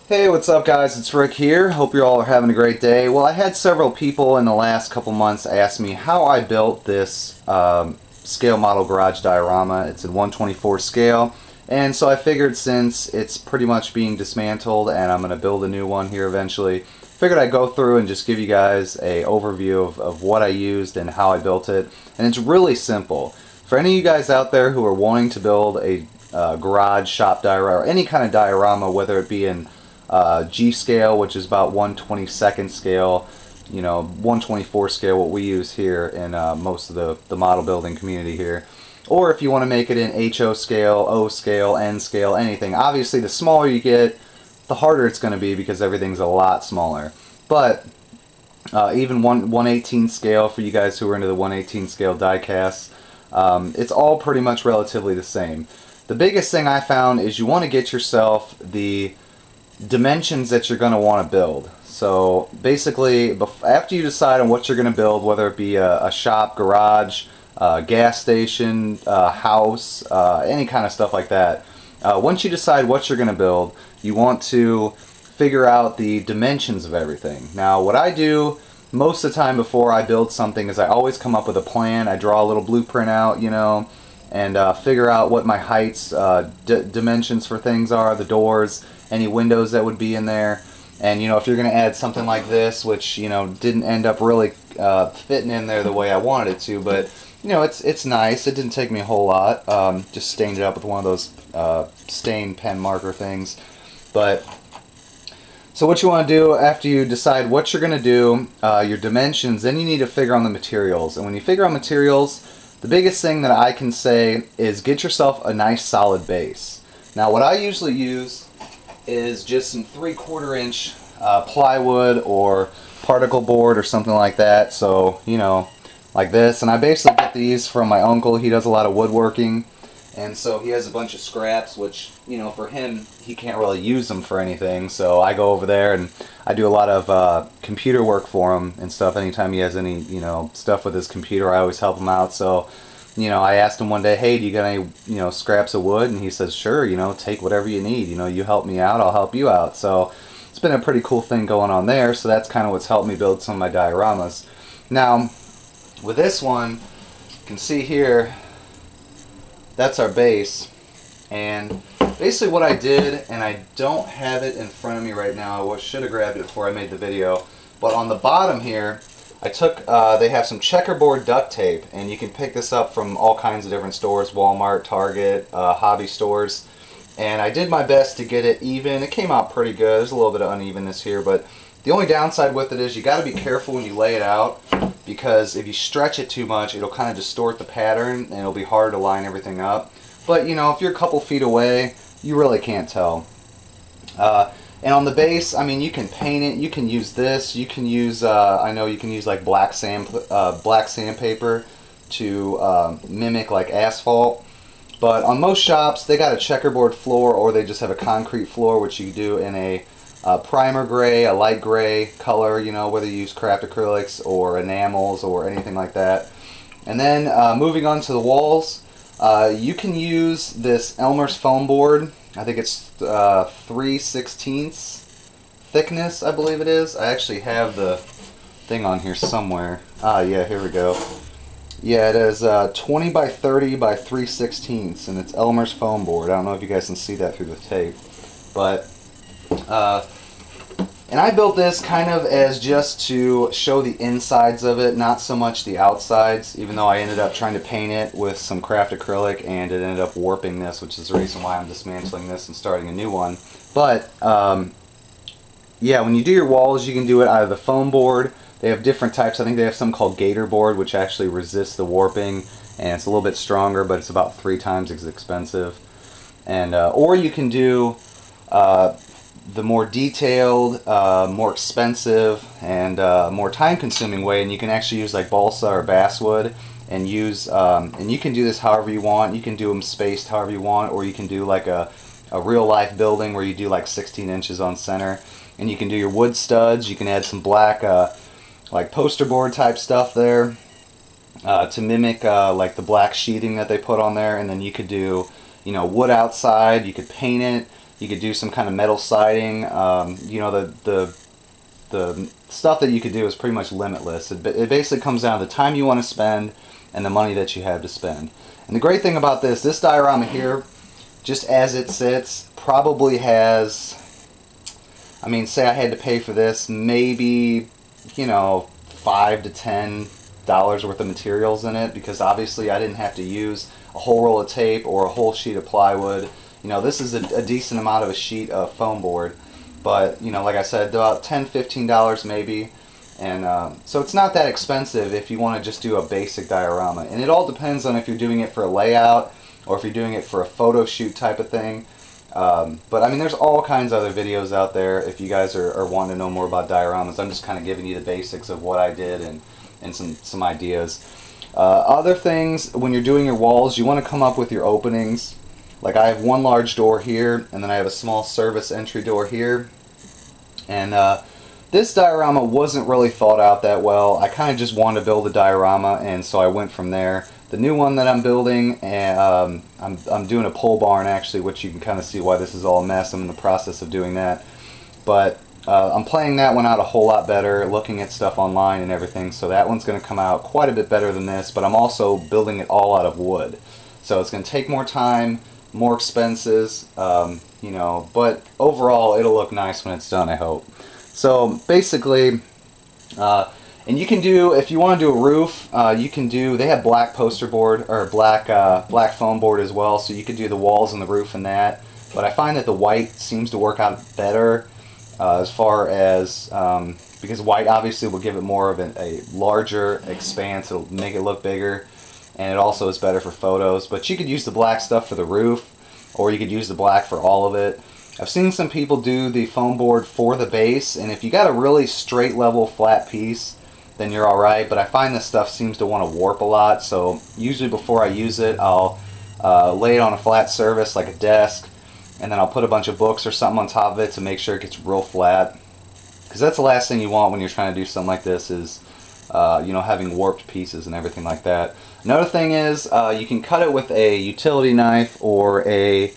Hey, what's up guys? It's Rick here. Hope you all are having a great day. Well, I had several people in the last couple months ask me how I built this scale model garage diorama. It's in 1/24 scale, and so I figured since it's pretty much being dismantled and I'm going to build a new one here eventually, figured I'd go through and just give you guys a overview of what I used and how I built it. And it's really simple. For any of you guys out there who are wanting to build a garage shop diorama or any kind of diorama, whether it be in G scale, which is about 1/22 scale, 1/24 scale, what we use here in most of the model building community here, or if you want to make it in HO scale, O scale, N scale, anything. Obviously the smaller you get, the harder it's going to be because everything's a lot smaller. But even 1/18 scale, for you guys who are into the 1/18 scale die casts, it's all pretty much relatively the same. The biggest thing I found is you want to get yourself the dimensions that you're going to want to build. So basically, after you decide on what you're going to build, whether it be a shop, garage, gas station, house, any kind of stuff like that, once you decide what you're going to build, you want to figure out the dimensions of everything. Now, what I do most of the time before I build something is I always come up with a plan. I draw a little blueprint out, and figure out what my heights, dimensions for things are, the doors, any windows that would be in there. And if you're going to add something like this, which didn't end up really fitting in there the way I wanted it to, but it's nice. It didn't take me a whole lot. Just stained it up with one of those stain pen marker things. But so what you want to do after you decide what you're going to do, your dimensions, then you need to figure on the materials. And when you figure out materials, the biggest thing that I can say is get yourself a nice solid base. Now what I usually use is just some 3/4 inch plywood or particle board or something like that. So like this. And I basically get these from my uncle. He does a lot of woodworking, and so he has a bunch of scraps, which for him, he can't really use them for anything. So I go over there and I do a lot of computer work for him and stuff. Anytime he has any stuff with his computer, I always help him out. So I asked him one day, hey, do you got any scraps of wood? And he says, sure, take whatever you need. You help me out, I'll help you out. So it's been a pretty cool thing going on there. So that's kind of what's helped me build some of my dioramas. Now with this one, you can see here, that's our base. And basically what I did, and I don't have it in front of me right now, I should have grabbed it before I made the video, but on the bottom here, I took, they have some checkerboard duct tape, and you can pick this up from all kinds of different stores, Walmart, Target, hobby stores, and I did my best to get it even. It came out pretty good. There's a little bit of unevenness here, but the only downside with it is you got to be careful when you lay it out, because if you stretch it too much, it'll kind of distort the pattern, and it'll be hard to line everything up. But if you're a couple feet away, you really can't tell. And on the base, I mean, you can paint it. You can use this. You can use, I know you can use like black sandpaper to mimic like asphalt. But on most shops, they got a checkerboard floor, or they just have a concrete floor, which you do in a primer gray, a light gray color. Whether you use craft acrylics or enamels or anything like that. And then moving on to the walls, you can use this Elmer's foam board. I think it's 3/16 thickness, I believe it is. I actually have the thing on here somewhere. Yeah, here we go. Yeah, it is 20 by 30 by 3/16, and it's Elmer's foam board. I don't know if you guys can see that through the tape, but and I built this kind of as just to show the insides of it, not so much the outsides, even though I ended up trying to paint it with some craft acrylic and it ended up warping this, which is the reason why I'm dismantling this and starting a new one. But yeah, when you do your walls, you can do it out of the foam board. They have different types. I think they have some called gator board, which actually resists the warping, and it's a little bit stronger, but it's about 3 times as expensive. And or you can do the more detailed, more expensive, and more time-consuming way, and you can actually use like balsa or basswood, and use and you can do this however you want. You can do them spaced however you want, or you can do like a real-life building where you do like 16 inches on center, and you can do your wood studs. You can add some black like poster board type stuff there to mimic like the black sheeting that they put on there, and then you could do wood outside. You could paint it. You could do some kind of metal siding. You know, the stuff that you could do is pretty much limitless. It basically comes down to the time you want to spend and the money that you have to spend. And the great thing about this diorama here, just as it sits, probably has, I mean, say I had to pay for this, maybe, you know, $5 to $10 worth of materials in it, because obviously I didn't have to use a whole roll of tape or a whole sheet of plywood. You know, this is a decent amount of a sheet of foam board, but, you know, like I said, about $10, $15 maybe. And so it's not that expensive if you want to just do a basic diorama. And it all depends on if you're doing it for a layout or if you're doing it for a photo shoot type of thing. But I mean, there's all kinds of other videos out there if you guys are wanting to know more about dioramas. I'm just kind of giving you the basics of what I did and some ideas. Other things, when you're doing your walls, you want to come up with your openings. Like I have one large door here, and then I have a small service entry door here. And this diorama wasn't really thought out that well. I kind of just wanted to build a diorama, and so I went from there. The new one that I'm building, and I'm doing a pole barn actually, which you can kind of see why this is all a mess. I'm in the process of doing that. But I'm playing that one out a whole lot better, looking at stuff online and everything, so that one's going to come out quite a bit better than this, but I'm also building it all out of wood. So it's going to take more time, more expenses, you know, but overall it'll look nice when it's done, I hope. So basically, and you can do, if you want to do a roof, you can do, they have black poster board, or black foam board as well, so you could do the walls and the roof in that. But I find that the white seems to work out better as far as, because white obviously will give it more of a larger expanse, it'll make it look bigger, and it also is better for photos. But you could use the black stuff for the roof, or you could use the black for all of it. I've seen some people do the foam board for the base, and if you got a really straight level flat piece, then you're alright, but I find this stuff seems to want to warp a lot, so usually before I use it, I'll lay it on a flat surface like a desk, and then I'll put a bunch of books or something on top of it to make sure it gets real flat, because that's the last thing you want when you're trying to do something like this is you know, having warped pieces and everything like that. Another thing is you can cut it with a utility knife or a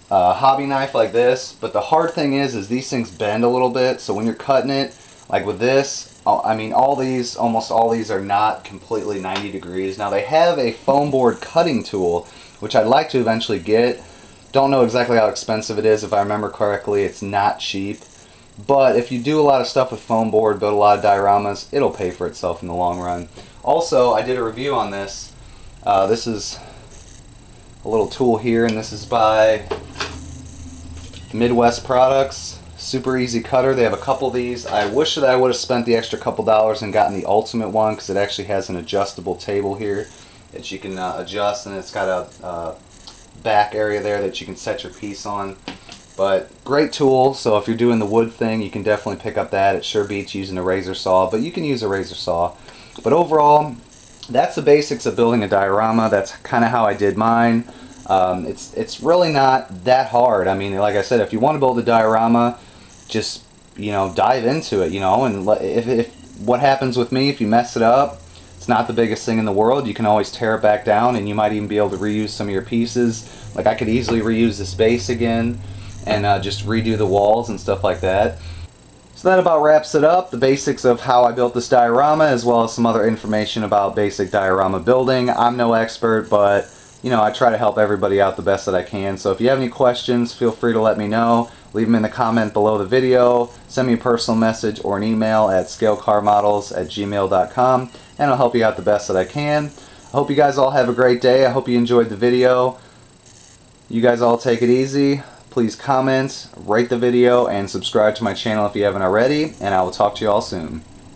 hobby knife like this, but the hard thing is these things bend a little bit, so when you're cutting it, like with this, I mean, almost all these are not completely 90 degrees. Now they have a foam board cutting tool, which I'd like to eventually get. Don't know exactly how expensive it is. If I remember correctly, it's not cheap. But if you do a lot of stuff with foam board, build a lot of dioramas, it'll pay for itself in the long run. Also, I did a review on this. This is a little tool here, and this is by Midwest Products. Super easy cutter. They have a couple of these. I wish that I would have spent the extra couple dollars and gotten the ultimate one, because it actually has an adjustable table here that you can adjust, and it's got a back area there that you can set your piece on. But great tool, so if you're doing the wood thing, you can definitely pick up that. It sure beats using a razor saw, but you can use a razor saw. But overall, that's the basics of building a diorama. That's kind of how I did mine. It's really not that hard. I mean, like I said, if you want to build a diorama, just, you know, dive into it, you know, and if what happens with me, if you mess it up, it's not the biggest thing in the world. You can always tear it back down, and you might even be able to reuse some of your pieces. Like I could easily reuse this base again and just redo the walls and stuff like that. So that about wraps it up, the basics of how I built this diorama, as well as some other information about basic diorama building. I'm no expert, but you know, I try to help everybody out the best that I can. So if you have any questions, feel free to let me know. Leave them in the comment below the video. Send me a personal message or an email at ScaleCarModels@gmail.com, and I'll help you out the best that I can. I hope you guys all have a great day. I hope you enjoyed the video. You guys all take it easy. Please comment, rate the video, and subscribe to my channel if you haven't already, and I will talk to you all soon.